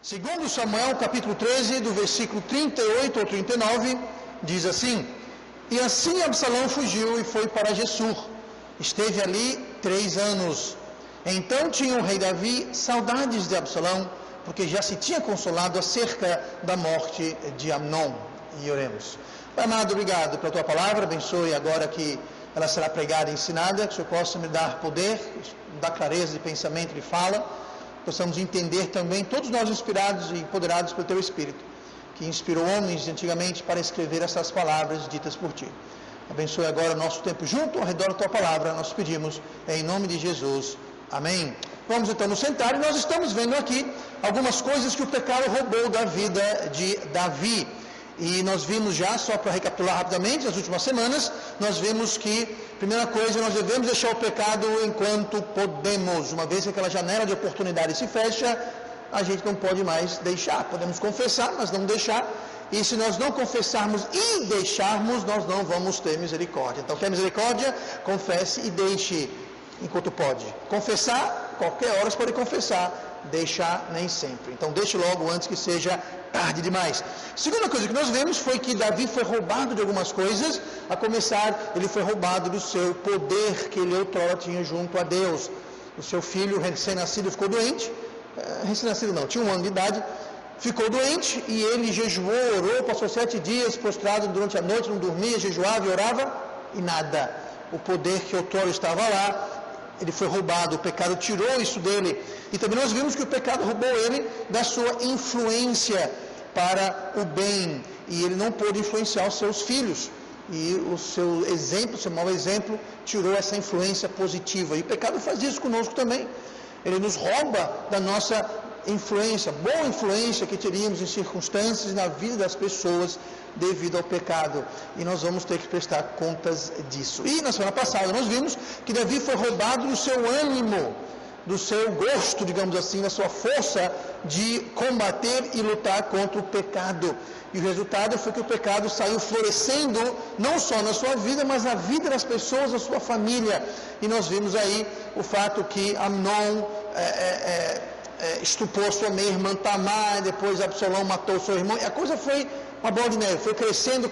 Segundo Samuel, capítulo 13, do versículo 38 ao 39, diz assim: E assim Absalão fugiu e foi para Gessur. Esteve ali 3 anos. Então tinha o rei Davi saudades de Absalão, porque já se tinha consolado acerca da morte de Amnon. E oremos. Pai amado, obrigado pela tua palavra, abençoe agora que ela será pregada e ensinada, que o Senhor possa me dar poder, dar clareza de pensamento e de fala, possamos entender também, todos nós inspirados e empoderados pelo Teu Espírito, que inspirou homens antigamente para escrever essas palavras ditas por Ti. Abençoe agora o nosso tempo junto ao redor da Tua Palavra, nós pedimos em nome de Jesus. Amém. Vamos então nos sentar e nós estamos vendo aqui algumas coisas que o pecado roubou da vida de Davi. E nós vimos já, só para recapitular rapidamente, nas últimas semanas, nós vimos que, primeira coisa, nós devemos deixar o pecado enquanto podemos. Uma vez que aquela janela de oportunidade se fecha, a gente não pode mais deixar. Podemos confessar, mas não deixar. E se nós não confessarmos e deixarmos, nós não vamos ter misericórdia. Então, quer misericórdia? Confesse e deixe enquanto pode. Confessar, qualquer hora você pode confessar. Deixar nem sempre. Então deixe logo antes que seja tarde demais. Segunda coisa que nós vemos foi que Davi foi roubado de algumas coisas. A começar, ele foi roubado do seu poder que ele outrora tinha junto a Deus. O seu filho recém-nascido ficou doente. Recém-nascido não, tinha 1 ano de idade. Ficou doente e ele jejuou, orou, passou 7 dias prostrado durante a noite, não dormia, jejuava e orava e nada. O poder que outrora estava lá, ele foi roubado, o pecado tirou isso dele. E também nós vimos que o pecado roubou ele da sua influência para o bem. E ele não pôde influenciar os seus filhos. E o seu exemplo, seu mau exemplo, tirou essa influência positiva. E o pecado faz isso conosco também. Ele nos rouba da nossa influência, boa influência que teríamos em circunstâncias na vida das pessoas devido ao pecado. E nós vamos ter que prestar contas disso. E na semana passada nós vimos que Davi foi roubado do seu ânimo, do seu gosto, digamos assim, da sua força de combater e lutar contra o pecado. E o resultado foi que o pecado saiu florescendo, não só na sua vida, mas na vida das pessoas da sua família. E nós vimos aí o fato que Amnon estupou sua meia-irmã Tamar, depois Absalão matou seu irmão, e a coisa foi uma bola de neve, foi crescendo,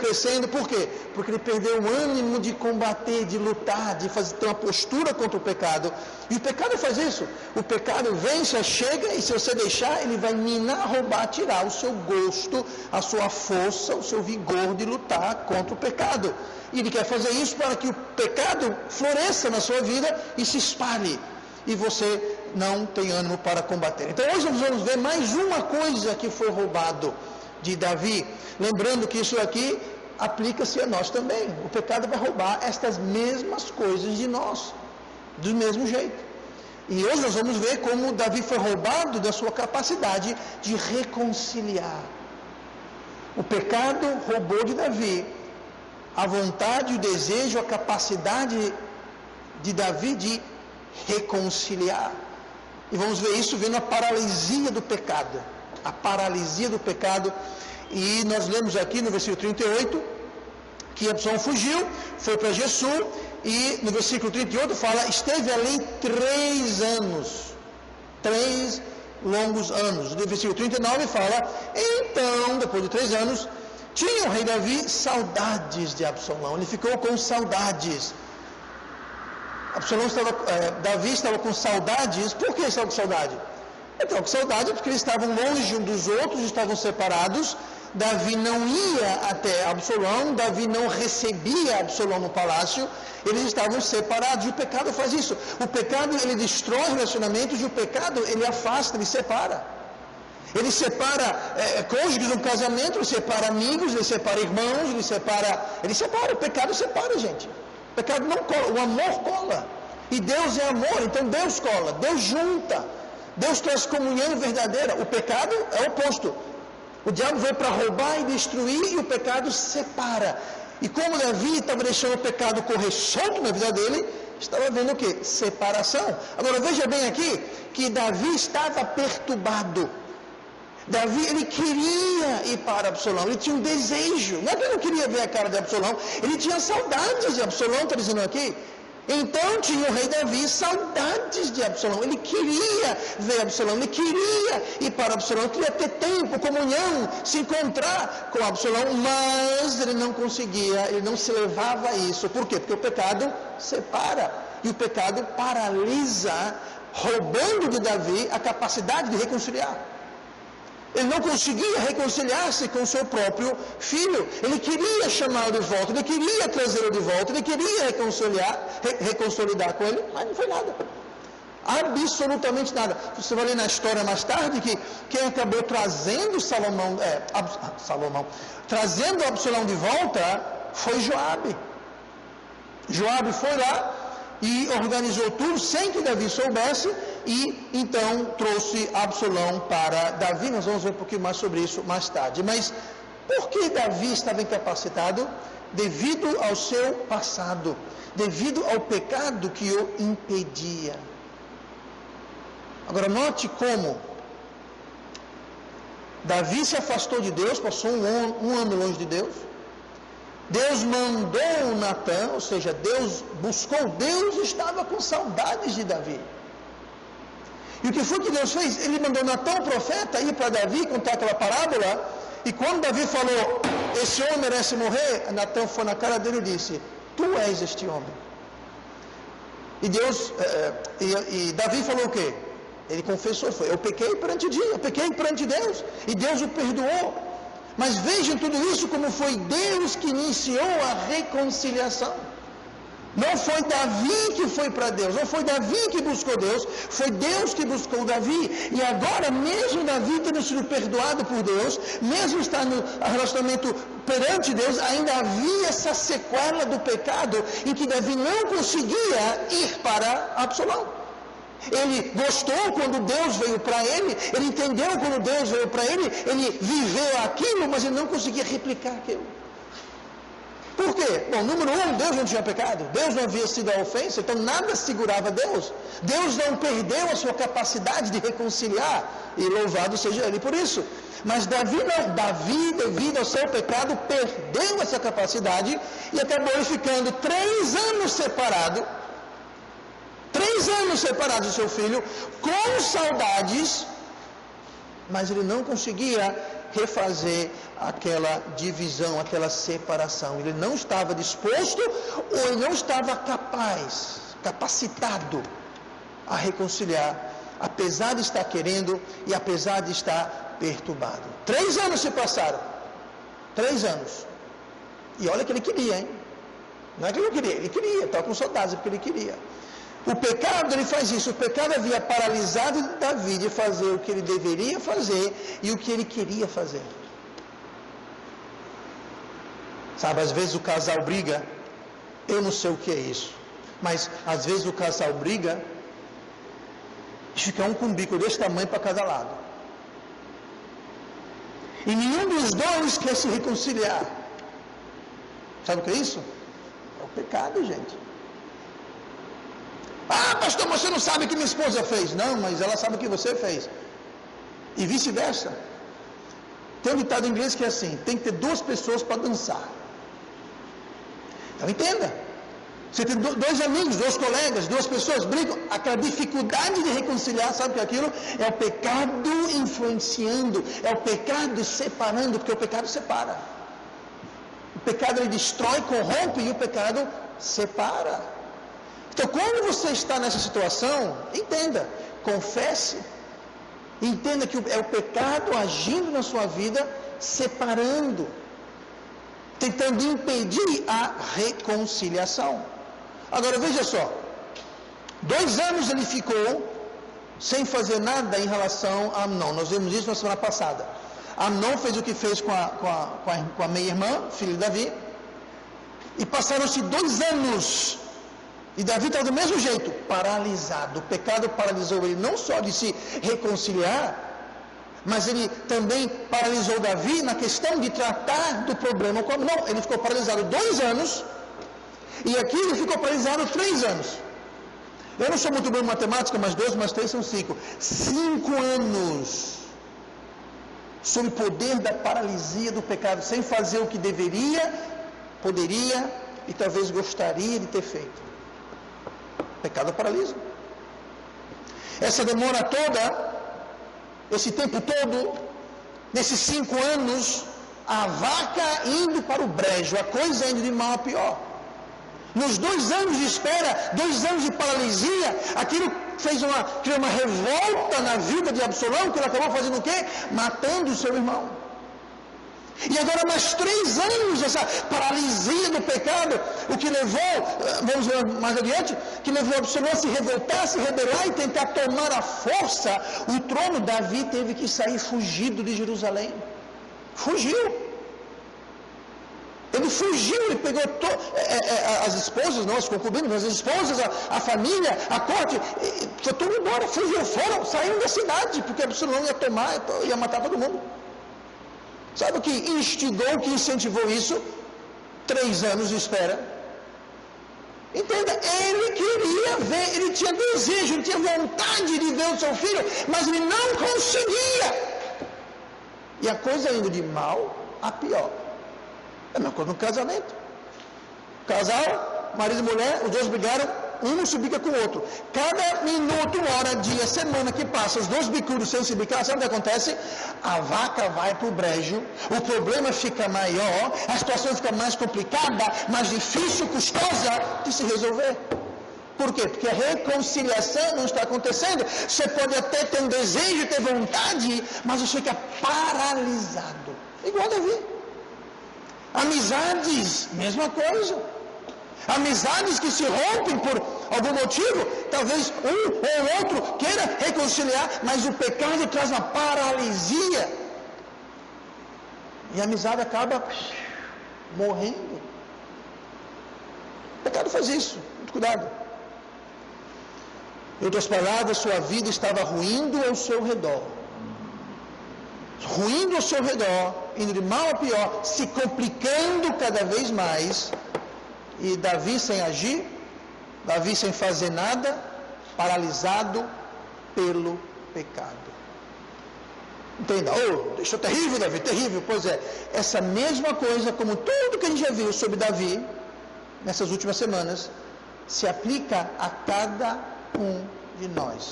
por quê? Porque ele perdeu o ânimo de combater, de lutar, de ter uma postura contra o pecado, e o pecado faz isso, o pecado vem, chega, e se você deixar, ele vai minar, roubar, tirar o seu gosto, a sua força, o seu vigor de lutar contra o pecado, e ele quer fazer isso para que o pecado floresça na sua vida e se espalhe, e você não tem ânimo para combater. Então hoje nós vamos ver mais uma coisa que foi roubado de Davi, lembrando que isso aqui aplica-se a nós também. O pecado vai roubar estas mesmas coisas de nós, do mesmo jeito. E hoje nós vamos ver como Davi foi roubado da sua capacidade de reconciliar. O pecado roubou de Davi a vontade, o desejo, a capacidade de Davi de reconciliar. E vamos ver isso vendo a paralisia do pecado. A paralisia do pecado. E nós lemos aqui no versículo 38 que Absalão fugiu, foi para Gessur, e no versículo 38 fala, esteve ali 3 anos. 3 longos anos. No versículo 39 fala, então, depois de 3 anos, tinha o rei Davi saudades de Absalão. Ele ficou com saudades. Davi estava com saudades. Por que estava com saudade? Então, com saudade porque eles estavam longe um dos outros, estavam separados. Davi não ia até Absalão, Davi não recebia Absalão no palácio, eles estavam separados. E o pecado faz isso. O pecado, ele destrói relacionamentos, e o pecado, ele afasta, ele separa. Ele separa cônjuges no casamento, ele separa amigos, ele separa irmãos, ele separa, o pecado separa, gente. O pecado não cola, o amor cola. E Deus é amor, então Deus cola, Deus junta. Deus traz comunhão verdadeira. O pecado é o oposto. O diabo veio para roubar e destruir, e o pecado separa. E como Davi estava deixando o pecado correr solto na vida dele, estava vendo o quê? Separação. Agora veja bem aqui, que Davi estava perturbado. Davi, ele queria ir para Absalão, ele tinha um desejo, não é que ele não queria ver a cara de Absalão, ele tinha saudades de Absalão, está dizendo aqui, Então tinha o rei Davi saudades de Absalão. Ele queria ver Absalão, ele queria ir para Absalão, ele queria ter tempo, comunhão, se encontrar com Absalão, mas ele não conseguia, ele não se levava a isso. Por quê? Porque o pecado separa, e o pecado paralisa, roubando de Davi a capacidade de reconciliar. Ele não conseguia reconciliar-se com seu próprio filho. Ele queria chamá-lo de volta, ele queria trazê-lo de volta, ele queria reconsolidar com ele, mas não foi nada. Absolutamente nada. Você vai ler na história mais tarde que quem acabou trazendo trazendo Absalão de volta foi Joabe. Joabe foi lá e organizou tudo sem que Davi soubesse, e então trouxe Absalão para Davi. Nós vamos ver um pouquinho mais sobre isso mais tarde. Mas por que Davi estava incapacitado? Devido ao seu passado, devido ao pecado que o impedia. Agora note como Davi se afastou de Deus, passou um ano longe de Deus. Deus mandou Natã, ou seja, Deus buscou, Deus estava com saudades de Davi. E o que foi que Deus fez? Ele mandou Natã, o profeta, ir para Davi, contar aquela parábola, e quando Davi falou, esse homem merece morrer, Natã foi na cara dele e disse, tu és este homem. E Deus, e Davi falou o quê? Ele confessou, eu pequei perante Deus, eu pequei perante Deus, e Deus o perdoou. Mas vejam tudo isso como foi Deus que iniciou a reconciliação. Não foi Davi que foi para Deus, não foi Davi que buscou Deus, foi Deus que buscou Davi. E agora, mesmo Davi tendo sido perdoado por Deus, mesmo estando no relacionamento perante Deus, ainda havia essa sequela do pecado em que Davi não conseguia ir para Absalão. Ele gostou quando Deus veio para ele entendeu quando Deus veio para ele viveu aquilo, mas ele não conseguia replicar aquilo. Por quê? Bom, número um, Deus não tinha pecado, Deus não havia sido a ofensa, então nada segurava Deus. Deus não perdeu a sua capacidade de reconciliar, e louvado seja Ele por isso. Mas Davi não, Davi, devido ao seu pecado, perdeu essa capacidade e acabou ficando 3 anos separado. 3 anos separados do seu filho, com saudades, mas ele não conseguia refazer aquela divisão, aquela separação. Ele não estava disposto, ou ele não estava capacitado a reconciliar, apesar de estar querendo e apesar de estar perturbado. 3 anos se passaram. 3 anos. E olha que ele queria, hein? Não é que ele não queria, ele queria, estava com saudades porque ele queria. O pecado, ele faz isso. O pecado havia paralisado Davi de fazer o que ele deveria fazer e o que ele queria fazer. Sabe, às vezes o casal briga, eu não sei o que é isso, mas às vezes o casal briga e fica um com um bico desse tamanho para cada lado. E nenhum dos dois quer se reconciliar. Sabe o que é isso? É o pecado, gente. Ah, pastor, você não sabe o que minha esposa fez. Não, mas ela sabe o que você fez. E vice-versa. Tem um ditado em inglês que é assim, tem que ter 2 pessoas para dançar. Então entenda. Você tem 2 amigos, 2 colegas, 2 pessoas brigam. Aquela dificuldade de reconciliar, sabe que aquilo é o pecado influenciando, é o pecado separando, porque o pecado separa. O pecado ele destrói, corrompe e o pecado separa. Então, quando você está nessa situação, entenda, confesse, entenda que é o pecado agindo na sua vida, separando, tentando impedir a reconciliação. Agora, veja só, 2 anos ele ficou sem fazer nada em relação a Amnon. Nós vimos isso na semana passada. Amnon fez o que fez com a meia-irmã, filha de Davi, e passaram-se 2 anos. E Davi está do mesmo jeito, paralisado. O pecado paralisou ele não só de se reconciliar, mas ele também paralisou Davi na questão de tratar do problema com Amnon. Ele ficou paralisado 2 anos, e aqui ele ficou paralisado 3 anos. Eu não sou muito bom em matemática, mas 2 mais 3 são 5. 5 anos sob o poder da paralisia do pecado, sem fazer o que deveria, poderia e talvez gostaria de ter feito. pecado paralisa. Essa demora toda, esse tempo todo, nesses 5 anos, a vaca indo para o brejo, a coisa indo de mal a pior. Nos 2 anos de espera, 2 anos de paralisia, aquilo criou uma revolta na vida de Absalão, que ele acabou fazendo o quê? Matando o seu irmão. E agora mais 3 anos essa paralisia do pecado, o que levou, vamos ver mais adiante, que levou Absalão a se revoltar, a se rebelar e tentar tomar à força o trono. Davi teve que sair fugido de Jerusalém. Fugiu. Ele fugiu, ele pegou as esposas, não as concubinas, mas as esposas, a família, a corte, foi tudo embora, fugiu, saíram da cidade, porque Absalão ia tomar, ia matar todo mundo. Sabe o que instigou, o que incentivou isso? 3 anos de espera. Entenda, ele queria ver, ele tinha desejo, ele tinha vontade de ver o seu filho, mas ele não conseguia. E a coisa indo de mal a pior. É a mesma coisa no casamento. Casal, marido e mulher, os dois brigaram, um não se bica com o outro. Cada minuto, hora, dia, semana que passa, os dois bicudos sem se bicar, sabe o que acontece? A vaca vai para o brejo, o problema fica maior, a situação fica mais complicada, mais difícil, custosa de se resolver. Por quê? Porque a reconciliação não está acontecendo. Você pode até ter um desejo, ter vontade, mas você fica paralisado. Igual Davi. Amizades, mesma coisa. Amizades que se rompem por algum motivo, talvez um ou outro queira reconciliar, mas o pecado traz uma paralisia. E a amizade acaba morrendo. O pecado faz isso, muito cuidado. Em outras palavras, sua vida estava ruindo ao seu redor. Ruindo ao seu redor, indo de mal a pior, se complicando cada vez mais. E Davi sem agir, Davi sem fazer nada, paralisado pelo pecado. Entenda? Isso é terrível, Davi, terrível. Pois é, essa mesma coisa, como tudo que a gente já viu sobre Davi, nessas últimas semanas, se aplica a cada um de nós.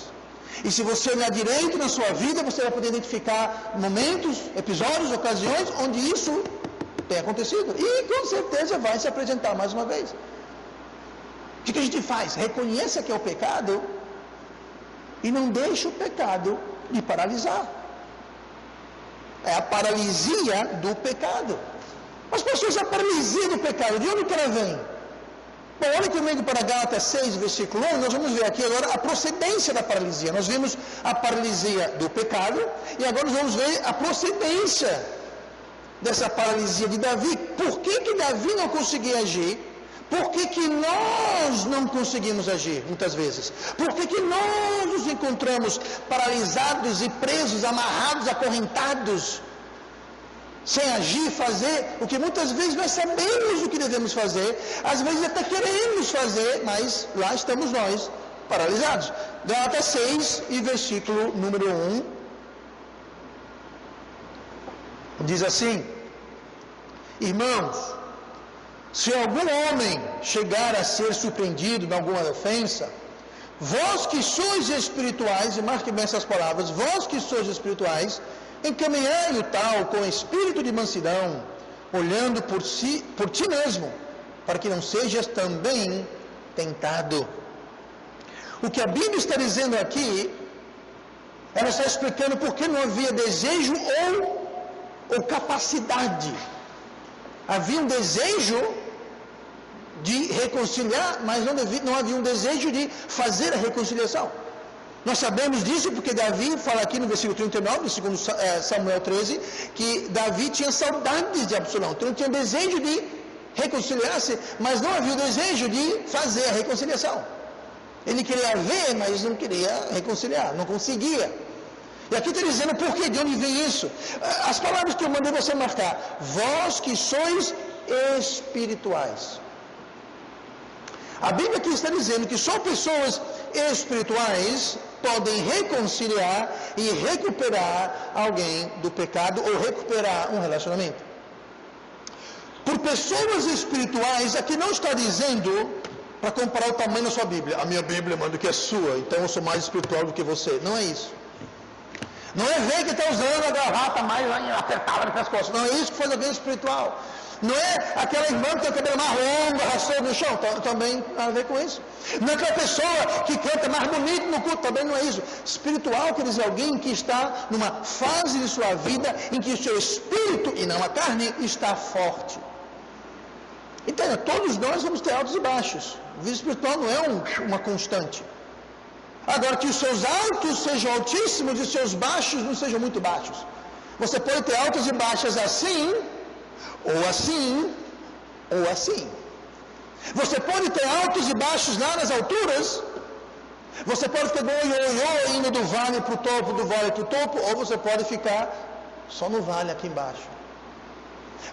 E se você olhar direito na sua vida, você vai poder identificar momentos, episódios, ocasiões, onde isso tem acontecido. E com certeza vai se apresentar mais uma vez. O que a gente faz? Reconheça que é o pecado e não deixe o pecado lhe paralisar. É a paralisia do pecado. Mas, pessoas, a paralisia do pecado, de onde que ela vem? Bom, olhem comigo para Gálatas 6, versículo 1, nós vamos ver aqui agora a procedência da paralisia. Nós vimos a paralisia do pecado e agora nós vamos ver a procedência dessa paralisia de Davi. Por que Davi não conseguia agir? Por que nós não conseguimos agir, muitas vezes? Por que nós nos encontramos paralisados e presos, amarrados, acorrentados, sem agir, fazer o que muitas vezes nós sabemos o que devemos fazer, às vezes até queremos fazer, mas lá estamos nós, paralisados. Gálatas 6 e versículo número 1, diz assim: irmãos, se algum homem chegar a ser surpreendido em alguma ofensa, vós que sois espirituais, e marque bem essas palavras, vós que sois espirituais, encaminhai o tal com espírito de mansidão, olhando por ti mesmo, para que não sejas também tentado. O que a Bíblia está dizendo aqui, ela está explicando por que não havia desejo ou capacidade. Havia um desejo de reconciliar, mas não havia um desejo de fazer a reconciliação. Nós sabemos disso porque Davi fala aqui no versículo 39, segundo Samuel 13, que Davi tinha saudades de Absalão. Então ele tinha desejo de reconciliar-se, mas não havia o desejo de fazer a reconciliação. Ele queria ver, mas não queria reconciliar, não conseguia. E aqui está dizendo por quê, de onde vem isso. As palavras que eu mandei você marcar: vós que sois espirituais. A Bíblia aqui está dizendo que só pessoas espirituais podem reconciliar e recuperar alguém do pecado ou recuperar um relacionamento. Por pessoas espirituais, aqui não está dizendo para comparar o tamanho da sua Bíblia. A minha Bíblia, mano, do que é sua, então eu sou mais espiritual do que você. Não é isso. Não é ver que está usando a gravata mais apertada no pescoço. Não é isso que faz alguém espiritual. Não é aquela irmã que tem o cabelo mais longo, arrastando no chão. Também tem a ver com isso. Não é aquela pessoa que canta mais bonito no culto. Também não é isso. Espiritual quer dizer alguém que está numa fase de sua vida em que o seu espírito, e não a carne, está forte. Entenda, todos nós vamos ter altos e baixos. A vida espiritual não é uma constante. Agora, que os seus altos sejam altíssimos e os seus baixos não sejam muito baixos. Você pode ter altas e baixas assim, ou assim, ou assim. Você pode ter altos e baixos lá nas alturas. Você pode ficar indo do vale para o topo, do vale para o topo, ou você pode ficar só no vale aqui embaixo.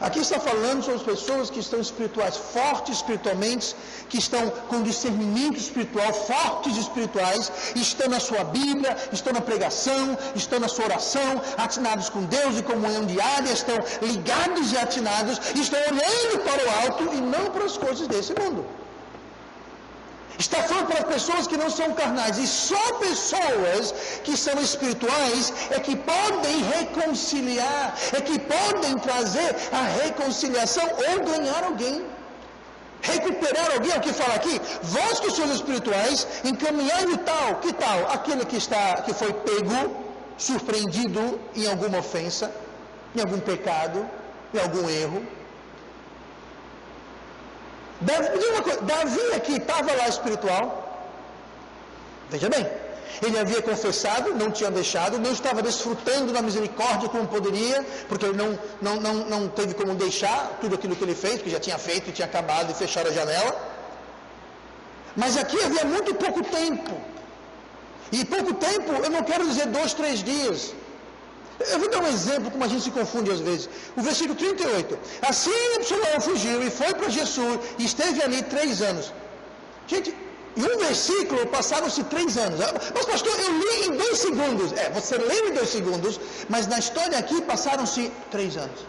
Aqui está falando sobre as pessoas que estão espirituais, fortes espiritualmente, que estão com discernimento espiritual, fortes espirituais, estão na sua Bíblia, estão na pregação, estão na sua oração, atinados com Deus e comunhão diária, estão ligados e atinados, estão olhando para o alto e não para as coisas desse mundo. Está falando para pessoas que não são carnais, e só pessoas que são espirituais é que podem reconciliar, é que podem trazer a reconciliação ou ganhar alguém, recuperar alguém. O que fala aqui? Vós que sois espirituais, encaminhai-o tal, que tal? Aquele que foi pego, surpreendido em alguma ofensa, em algum pecado, em algum erro. Davi aqui estava lá espiritual. Veja bem, ele havia confessado, não tinha deixado, não estava desfrutando da misericórdia como poderia, porque ele não teve como deixar tudo aquilo que ele fez, que já tinha feito, tinha acabado e fechado a janela. Mas aqui havia muito pouco tempo. E pouco tempo, eu não quero dizer 2, 3 dias. Eu vou dar um exemplo como a gente se confunde às vezes. O versículo 38. Assim Absalão fugiu e foi para Gessur e esteve ali 3 anos. Gente, em um versículo passaram-se 3 anos. Mas pastor, eu li em 2 segundos. Você leu em 2 segundos, mas na história aqui passaram-se 3 anos.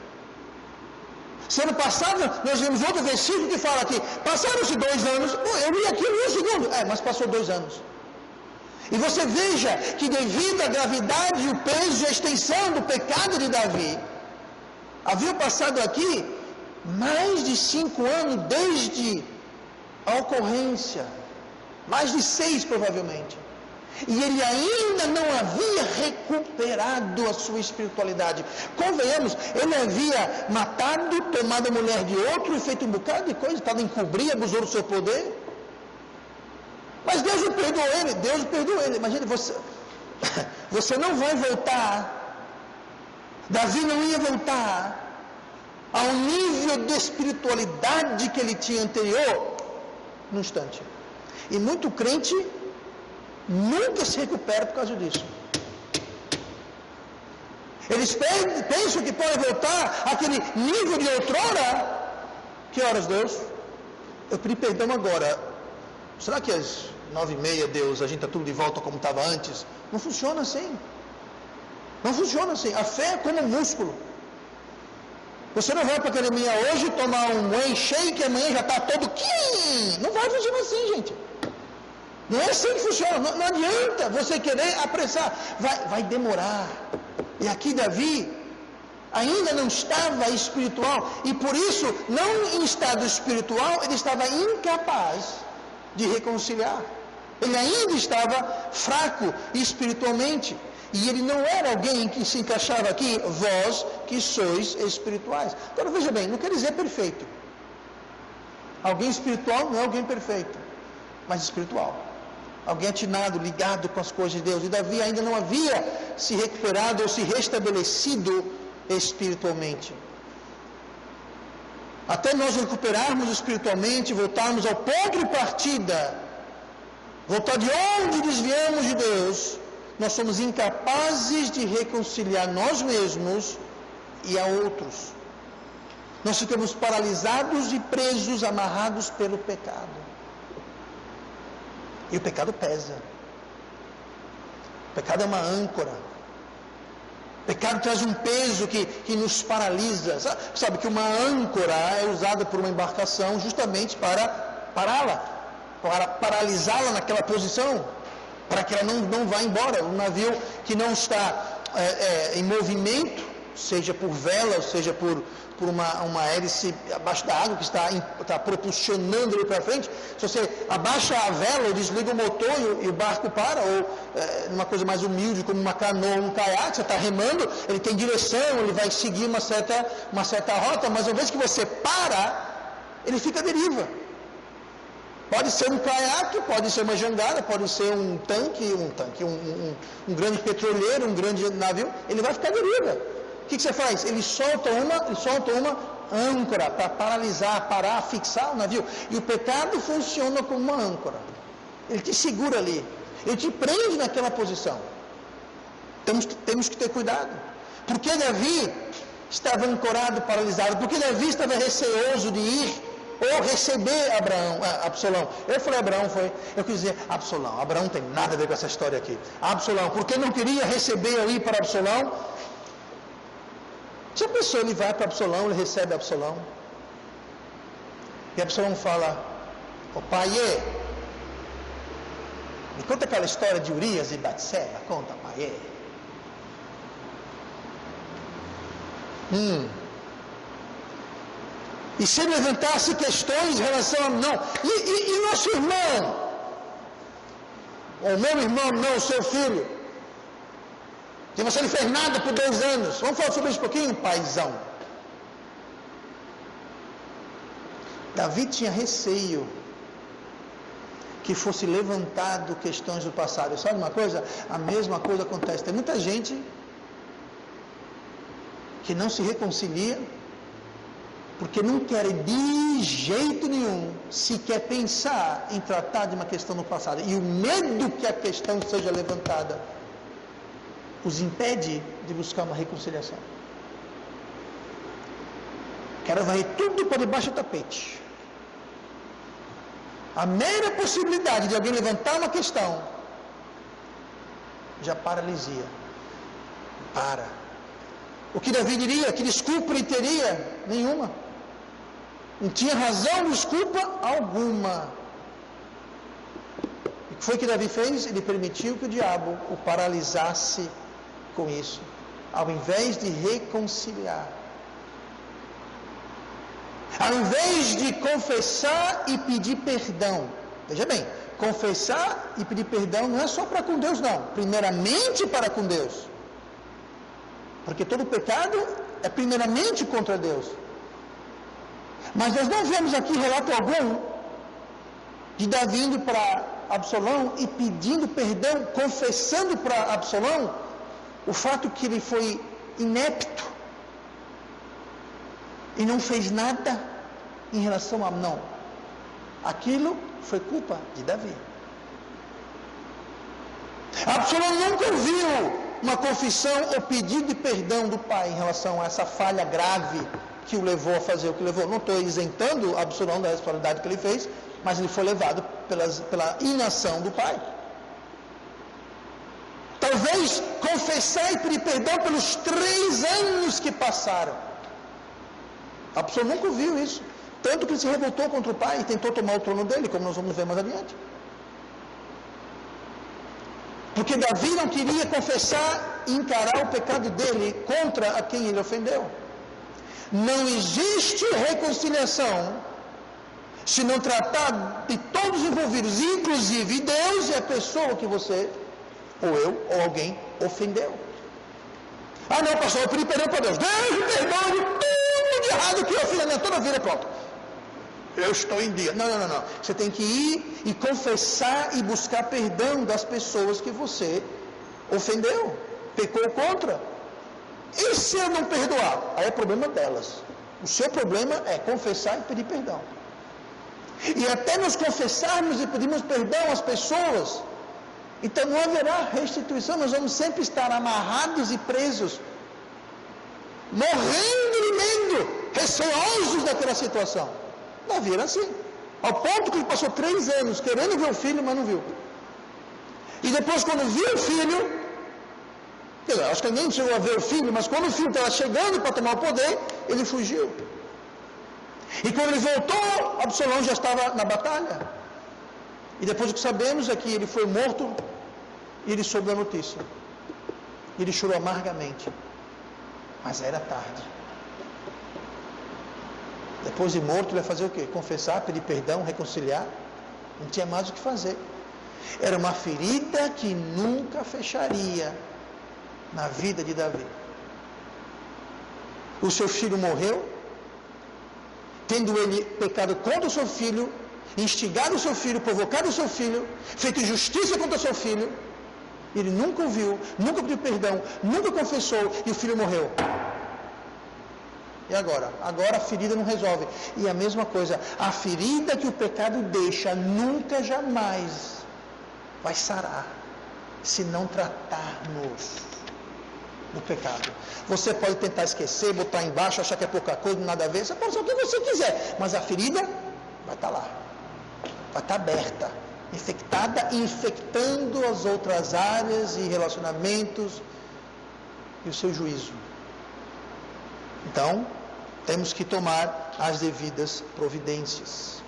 Semana passada nós vimos outro versículo que fala aqui, passaram-se 2 anos. Eu li aqui em 1 segundo. Mas passou 2 anos. E você veja que devido à gravidade e o peso e a extensão do pecado de Davi, havia passado aqui mais de 5 anos desde a ocorrência, mais de 6 provavelmente. E ele ainda não havia recuperado a sua espiritualidade. Convenhamos, ele havia matado, tomado a mulher de outro e feito um bocado de coisa, estava encobrir, abusou do seu poder. Mas Deus o perdoou ele, Imagina, você não vai voltar. Davi não ia voltar ao nível de espiritualidade que ele tinha anterior no instante. E muito crente nunca se recupera por causa disso. Eles pensam que podem voltar àquele nível de outrora. Que horas, Deus? Eu pedi perdão agora. Será que às 9h30, Deus, a gente está tudo de volta como estava antes? Não funciona assim. Não funciona assim. A fé é como um músculo. Você não vai para a academia hoje tomar um whey shake e amanhã já está todo... Não vai funcionar assim, gente. Não é assim que funciona. Não adianta você querer apressar. Vai demorar. E aqui Davi ainda não estava espiritual. E por isso, não em estado espiritual, ele estava incapaz de reconciliar. Ele ainda estava fraco espiritualmente. E ele não era alguém que se encaixava aqui, vós que sois espirituais. Então veja bem, não quer dizer perfeito. Alguém espiritual não é alguém perfeito, mas espiritual. Alguém atinado, ligado com as coisas de Deus. E Davi ainda não havia se recuperado ou se restabelecido espiritualmente. Até nós recuperarmos espiritualmente, voltarmos ao ponto de partida, voltar de onde desviamos de Deus, nós somos incapazes de reconciliar nós mesmos e a outros. Nós ficamos paralisados e presos, amarrados pelo pecado. E o pecado pesa. O pecado é uma âncora. O pecado traz um peso que nos paralisa. Sabe que uma âncora é usada por uma embarcação justamente para pará-la. para paralisá-la naquela posição, para que ela não vá embora. Um navio que não está em movimento, seja por vela, ou seja por uma hélice abaixo da água que está propulsionando ele para frente. Se você abaixa a vela ou desliga o motor e o barco para, ou uma coisa mais humilde como uma canoa, um caiaque, você está remando, ele tem direção, ele vai seguir uma certa rota, mas uma vez que você para, ele fica à deriva. Pode ser um caiaque, pode ser uma jangada, pode ser um tanque, um grande petroleiro, um grande navio, ele vai ficar à deriva. O que você faz? Ele solta uma âncora para paralisar, parar, fixar o navio. E o pecado funciona como uma âncora. Ele te segura ali. Ele te prende naquela posição. Temos que ter cuidado. Por que Davi estava ancorado, paralisado? Por que Davi estava receoso de ir ou receber Absalão? Eu falei Abraão, eu quis dizer Absalão. Abraão não tem nada a ver com essa história aqui. Absalão, porque não queria receber ou ir para Absalão? Se a pessoa ele vai para Absalão, ele recebe Absalão. E Absalão fala: "Ô pai, me conta aquela história de Urias e Batseba. Conta, pai. E se ele levantasse questões em relação a não, e nosso irmão, ou meu irmão, não, o seu filho, que você não fez nada por 2 anos. Vamos falar sobre isso um pouquinho, paizão." Davi tinha receio que fosse levantado questões do passado. Sabe uma coisa? A mesma coisa acontece. Tem muita gente que não se reconcilia porque não quer de jeito nenhum sequer pensar em tratar de uma questão no passado. E o medo que a questão seja levantada os impede de buscar uma reconciliação. Quero varrer tudo para debaixo do tapete. A mera possibilidade de alguém levantar uma questão já paralisia. Para. O que Davi diria? Que desculpa ele teria? Nenhuma. Não tinha razão, desculpa alguma. O que foi que Davi fez? Ele permitiu que o diabo o paralisasse com isso, ao invés de reconciliar, ao invés de confessar e pedir perdão. Veja bem, confessar e pedir perdão não é só para com Deus, não. Primeiramente para com Deus, porque todo pecado é primeiramente contra Deus. Mas nós não vemos aqui relato algum de Davi indo para Absalão e pedindo perdão, confessando para Absalão o fato que ele foi inepto e não fez nada em relação a Amnon. Aquilo foi culpa de Davi. Absalão nunca ouviu uma confissão ou pedido de perdão do pai em relação a essa falha grave que o levou a fazer o que levou. Não estou isentando Absalão da responsabilidade que ele fez, mas ele foi levado pela inação do pai. Talvez confessar e pedir perdão pelos 3 anos que passaram. Absalão nunca ouviu isso. Tanto que ele se revoltou contra o pai e tentou tomar o trono dele, como nós vamos ver mais adiante. Porque Davi não queria confessar e encarar o pecado dele contra a quem ele ofendeu. Não existe reconciliação se não tratar de todos os envolvidos, inclusive Deus e a pessoa que você, ou eu, ou alguém, ofendeu. Ah não, pastor, eu pedi perdão para Deus. Deus me perdoe de tudo de errado que eu fiz na minha toda a vida, pronto. Eu estou em dia. Não. Você tem que ir e confessar e buscar perdão das pessoas que você ofendeu, pecou contra. E se eu não perdoar? Aí é problema delas. O seu problema é confessar e pedir perdão. E até nos confessarmos e pedirmos perdão às pessoas, então não haverá restituição, nós vamos sempre estar amarrados e presos, morrendo de medo, receosos daquela situação. Davi era assim, ao ponto que ele passou 3 anos querendo ver o filho, mas não viu. E depois, quando viu o filho, quer dizer, acho que nem chegou a ver o filho, mas quando o filho estava chegando para tomar o poder, ele fugiu. E quando ele voltou, Absalão já estava na batalha. E depois o que sabemos é que ele foi morto e ele soube a notícia. Ele chorou amargamente. Mas era tarde. Depois de morto, ele vai fazer o quê? Confessar, pedir perdão, reconciliar. Não tinha mais o que fazer. Era uma ferida que nunca fecharia na vida de Davi. O seu filho morreu, tendo ele pecado contra o seu filho, instigado o seu filho, provocado o seu filho, feito injustiça contra o seu filho. Ele nunca ouviu, nunca pediu perdão, nunca confessou, e o filho morreu. E agora? Agora a ferida não resolve. E a mesma coisa, a ferida que o pecado deixa, nunca, jamais vai sarar, se não tratarmos do pecado. Você pode tentar esquecer, botar embaixo, achar que é pouca coisa, nada a ver, você pode fazer o que você quiser, mas a ferida vai estar lá, vai estar aberta, infectada e infectando as outras áreas e relacionamentos e o seu juízo. Então, temos que tomar as devidas providências.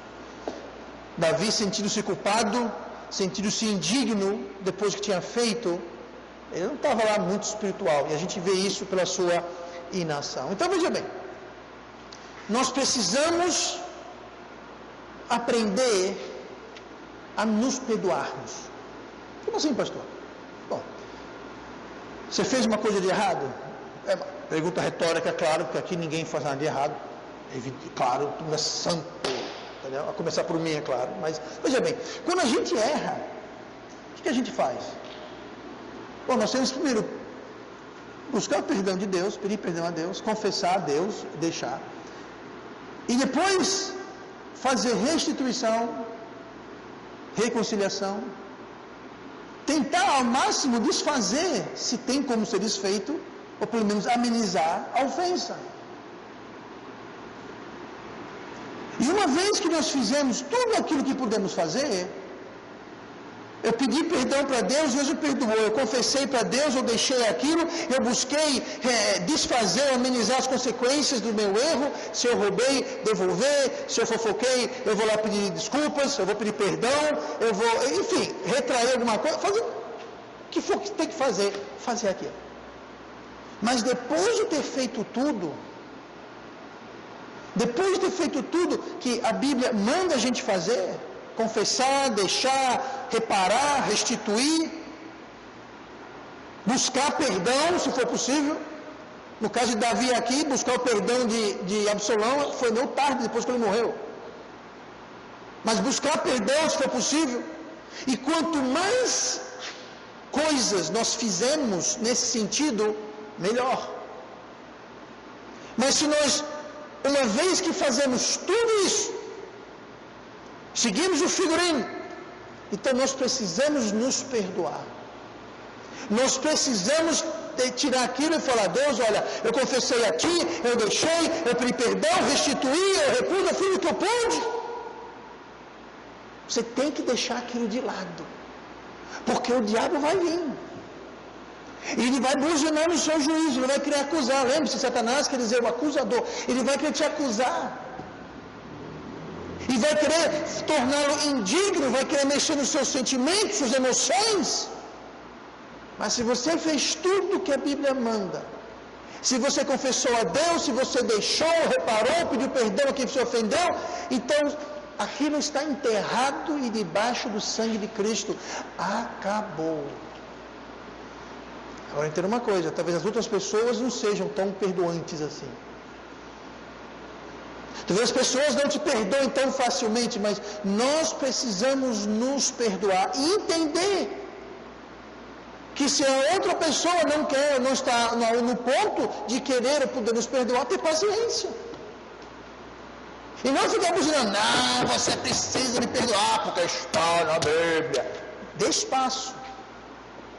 Davi, sentindo-se culpado, sentindo-se indigno depois que tinha feito, ele não estava lá muito espiritual, e a gente vê isso pela sua inação. Então, veja bem, nós precisamos aprender a nos perdoarmos. Como assim, pastor? Bom, você fez uma coisa de errado? É uma pergunta retórica, claro, porque aqui ninguém faz nada de errado. Claro, tu não é santo, entendeu? A começar por mim, é claro. Mas, veja bem, quando a gente erra, o que a gente faz? Bom, nós temos primeiro buscar o perdão de Deus, pedir perdão a Deus, confessar a Deus, deixar. E depois fazer restituição, reconciliação, tentar ao máximo desfazer, se tem como ser desfeito, ou pelo menos amenizar a ofensa. E uma vez que nós fizemos tudo aquilo que podemos fazer, eu pedi perdão para Deus, Deus me perdoou, eu confessei para Deus, eu deixei aquilo, eu busquei desfazer, amenizar as consequências do meu erro. Se eu roubei, devolver. Se eu fofoquei, eu vou lá pedir desculpas, eu vou pedir perdão, eu vou, enfim, retrair alguma coisa, fazer o que for que tem que fazer aquilo. Mas depois de ter feito tudo, que a Bíblia manda a gente fazer, confessar, deixar, reparar, restituir, buscar perdão, se for possível. No caso de Davi aqui, buscar o perdão de Absalão foi meio tarde, depois que ele morreu. Mas buscar perdão, se for possível. E quanto mais coisas nós fizemos nesse sentido, melhor. Mas se nós, uma vez que fazemos tudo isso, seguimos o figurino, então nós precisamos nos perdoar. Nós precisamos tirar aquilo e falar: Deus, olha, eu confessei a Ti, eu deixei, eu pedi perdão, restituí, eu repus, eu fiz o que eu pude. Você tem que deixar aquilo de lado, porque o diabo vai vir. Ele vai buzinar no seu juízo, ele vai querer acusar. Lembre-se, Satanás quer dizer o acusador. Ele vai querer te acusar. E vai querer torná-lo indigno, vai querer mexer nos seus sentimentos, suas emoções. Mas se você fez tudo que a Bíblia manda, se você confessou a Deus, se você deixou, reparou, pediu perdão a quem você ofendeu, então aquilo está enterrado e debaixo do sangue de Cristo. Acabou. Agora entenda uma coisa, talvez as outras pessoas não sejam tão perdoantes assim. Talvez as pessoas não te perdoem tão facilmente, mas nós precisamos nos perdoar e entender que se a outra pessoa não quer, não está no ponto de querer poder nos perdoar, ter paciência. E não ficar dizendo: não, você precisa me perdoar porque está na Bíblia. Dê espaço.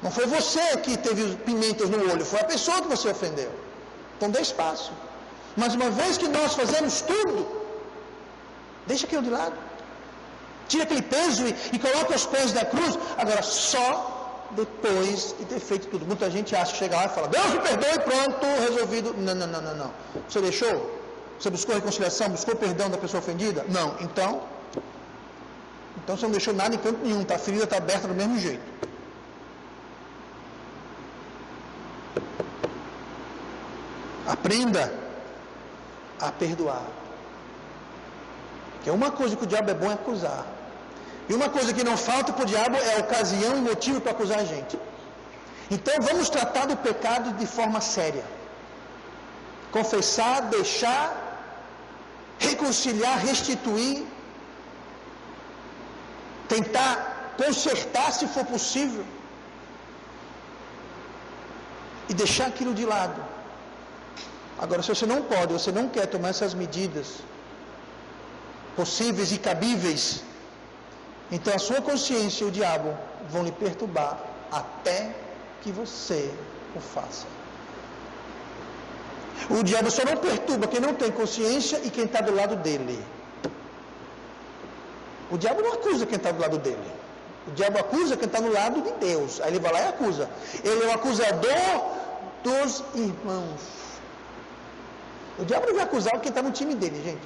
Não foi você que teve pimentas no olho, foi a pessoa que você ofendeu. Então dê espaço. Mas uma vez que nós fazemos tudo, deixa aquilo de lado. Tira aquele peso e coloca os pés da cruz. Agora, só depois de ter feito tudo. Muita gente acha que chega lá e fala: Deus me perdoe, pronto, resolvido. Não. Você deixou? Você buscou reconciliação? Buscou perdão da pessoa ofendida? Não. Então, Então você não deixou nada em canto nenhum, a ferida está aberta do mesmo jeito. Aprenda a perdoar. Porque uma coisa que o diabo é bom é acusar. E uma coisa que não falta para o diabo é ocasião e motivo para acusar a gente. Então vamos tratar do pecado de forma séria. Confessar, deixar, reconciliar, restituir, tentar consertar se for possível e deixar aquilo de lado. Agora, se você não pode, você não quer tomar essas medidas possíveis e cabíveis, então a sua consciência e o diabo vão lhe perturbar até que você o faça. O diabo só não perturba quem não tem consciência e quem está do lado dele. O diabo não acusa quem está do lado dele. O diabo acusa quem está do lado de Deus. Aí ele vai lá e acusa. Ele é o acusador dos irmãos. O diabo não vai acusar quem está no time dele, gente.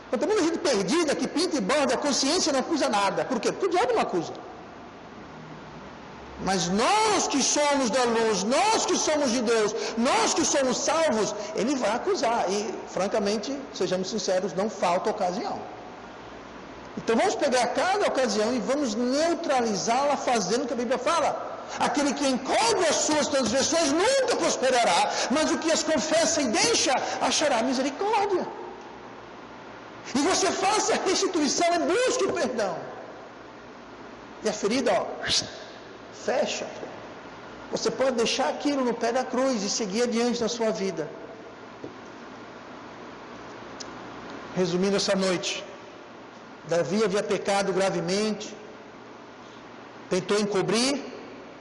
Quando tem muita gente perdida, que pinta e borda, a consciência não acusa nada. Por quê? Porque o diabo não acusa. Mas nós que somos da luz, nós que somos de Deus, nós que somos salvos, ele vai acusar. E, francamente, sejamos sinceros, não falta ocasião. Então vamos pegar cada ocasião e vamos neutralizá-la fazendo o que a Bíblia fala. Aquele que encobre as suas transgressões nunca prosperará, mas o que as confessa e deixa, achará misericórdia. E você faça a restituição e busque o perdão. E a ferida, fecha. Você pode deixar aquilo no pé da cruz e seguir adiante na sua vida. Resumindo essa noite, Davi havia pecado gravemente, tentou encobrir,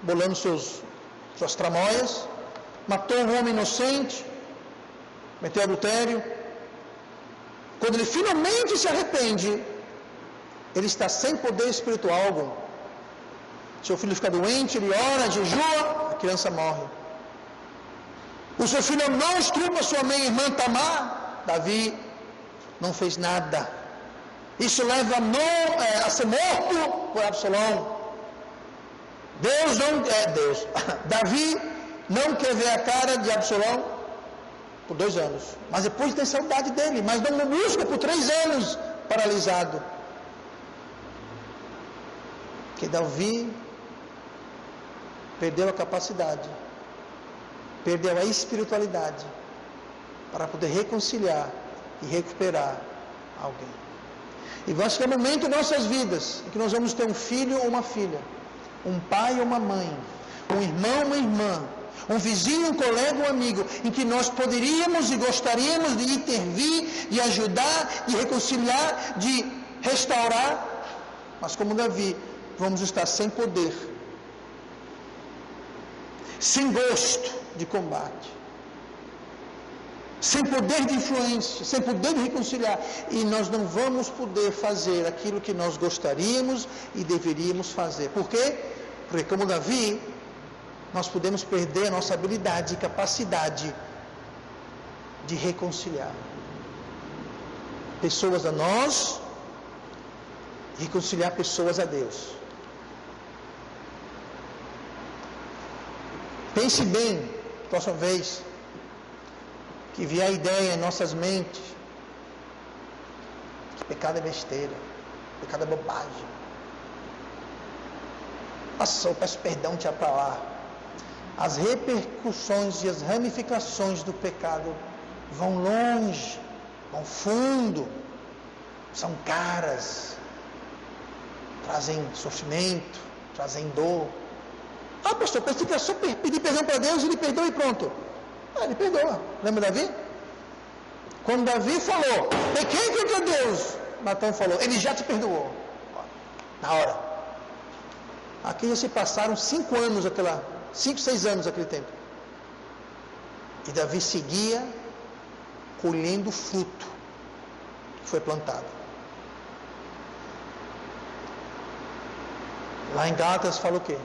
bolando suas tramóias, matou um homem inocente, cometeu adultério. Quando ele finalmente se arrepende, ele está sem poder espiritual algum. Seu filho fica doente, ele ora, jejua, a criança morre. O seu filho não estrupa sua mãe e irmã Tamar, Davi não fez nada. Isso leva a ser morto por Absalão. Davi não quer ver a cara de Absalão por 2 anos. Mas depois tem saudade dele, mas não o busca por 3 anos paralisado. Porque Davi perdeu a capacidade, perdeu a espiritualidade para poder reconciliar e recuperar alguém. E vai chegar um momento em nossas vidas em que nós vamos ter um filho ou uma filha, um pai ou uma mãe, um irmão ou uma irmã, um vizinho, um colega, um amigo, em que nós poderíamos e gostaríamos de intervir, de ajudar, de reconciliar, de restaurar, mas como Davi, vamos estar sem poder, sem gosto de combate, sem poder de influência, sem poder de reconciliar, e nós não vamos poder fazer aquilo que nós gostaríamos e deveríamos fazer. Por quê? Porque como Davi, nós podemos perder a nossa habilidade e capacidade de reconciliar pessoas a nós e reconciliar pessoas a Deus. Pense bem, próxima vez que vier a ideia em nossas mentes que pecado é besteira, pecado é bobagem. Nossa, eu peço perdão, tinha para lá. As repercussões e as ramificações do pecado vão longe, vão fundo, são caras, trazem sofrimento, trazem dor. Ah, pastor, pensei que era só pedir perdão para Deus e ele perdoa e pronto. Ele perdoa. Lembra Davi? Quando Davi falou, pequei contra Deus, Natã falou, ele já te perdoou. Na hora. Aqui já se passaram 5 anos, 5, 6 anos aquele tempo. E Davi seguia colhendo o fruto que foi plantado. Lá em Gálatas fala o quê?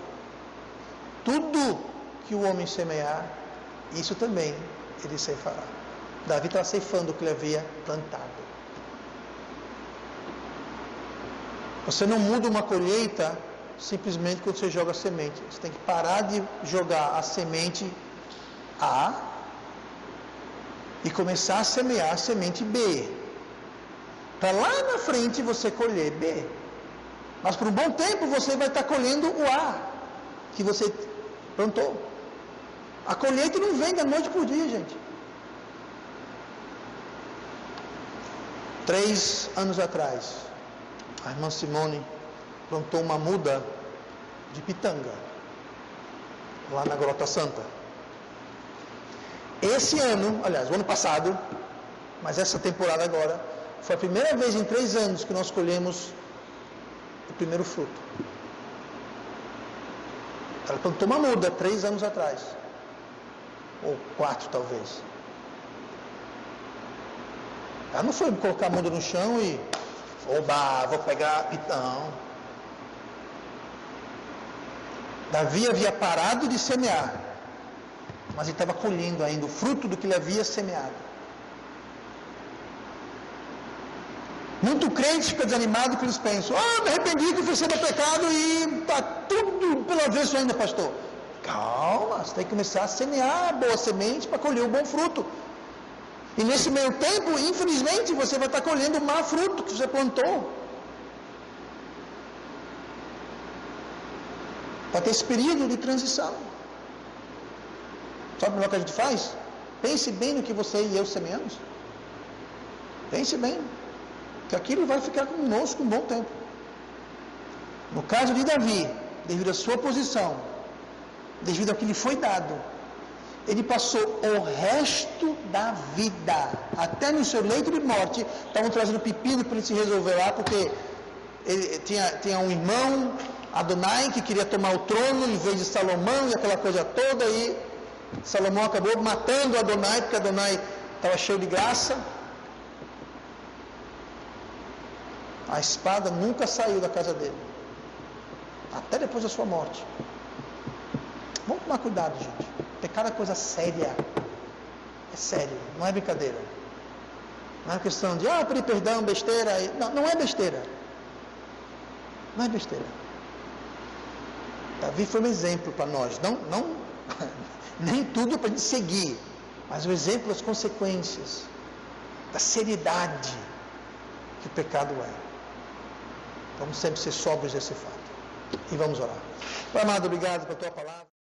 Tudo que o homem semear, isso também ele ceifará. Davi está ceifando o que ele havia plantado. Você não muda uma colheita simplesmente quando você joga a semente. Você tem que parar de jogar a semente A e começar a semear a semente B. Para lá na frente você colher B. Mas por um bom tempo você vai estar colhendo o A que você plantou. A colheita não vem da noite por dia, gente. 3 anos atrás, a irmã Simone plantou uma muda de pitanga lá na Grota Santa. Esse ano, aliás, o ano passado, mas essa temporada agora, foi a primeira vez em 3 anos que nós colhemos o primeiro fruto. Ela plantou uma muda 3 anos atrás, ou 4 talvez. Ela não foi colocar a muda no chão e, oba, vou pegar pitão. Davi havia parado de semear, mas ele estava colhendo ainda o fruto do que ele havia semeado. Muito crente fica desanimado porque eles pensam, me arrependi, confessei meu pecado e está tudo pelo avesso ainda, pastor. Calma, você tem que começar a semear a boa semente para colher o bom fruto. E nesse meio tempo, infelizmente, você vai estar colhendo o mau fruto que você plantou. Vai ter esse período de transição. Sabe o que a gente faz? Pense bem no que você e eu semeamos. Pense bem. Que aquilo vai ficar conosco um bom tempo. No caso de Davi, devido à sua posição, devido ao que lhe foi dado, ele passou o resto da vida, até no seu leito de morte, estavam trazendo pepino para ele se resolver lá, porque ele tinha um irmão, Adonai, que queria tomar o trono em vez de Salomão e aquela coisa toda, e Salomão acabou matando Adonai, porque Adonai estava cheio de graça. A espada nunca saiu da casa dele, até depois da sua morte. Vamos tomar cuidado, gente. Pecado é coisa séria. É sério, não é brincadeira. Não é questão de, pedir perdão, besteira. Não, não é besteira. Não é besteira. Davi foi um exemplo para nós. Não, nem tudo para a gente seguir, mas o exemplo das consequências, da seriedade que o pecado é. Vamos sempre ser sóbrios desse fato. E vamos orar. Pai amado, obrigado pela tua palavra.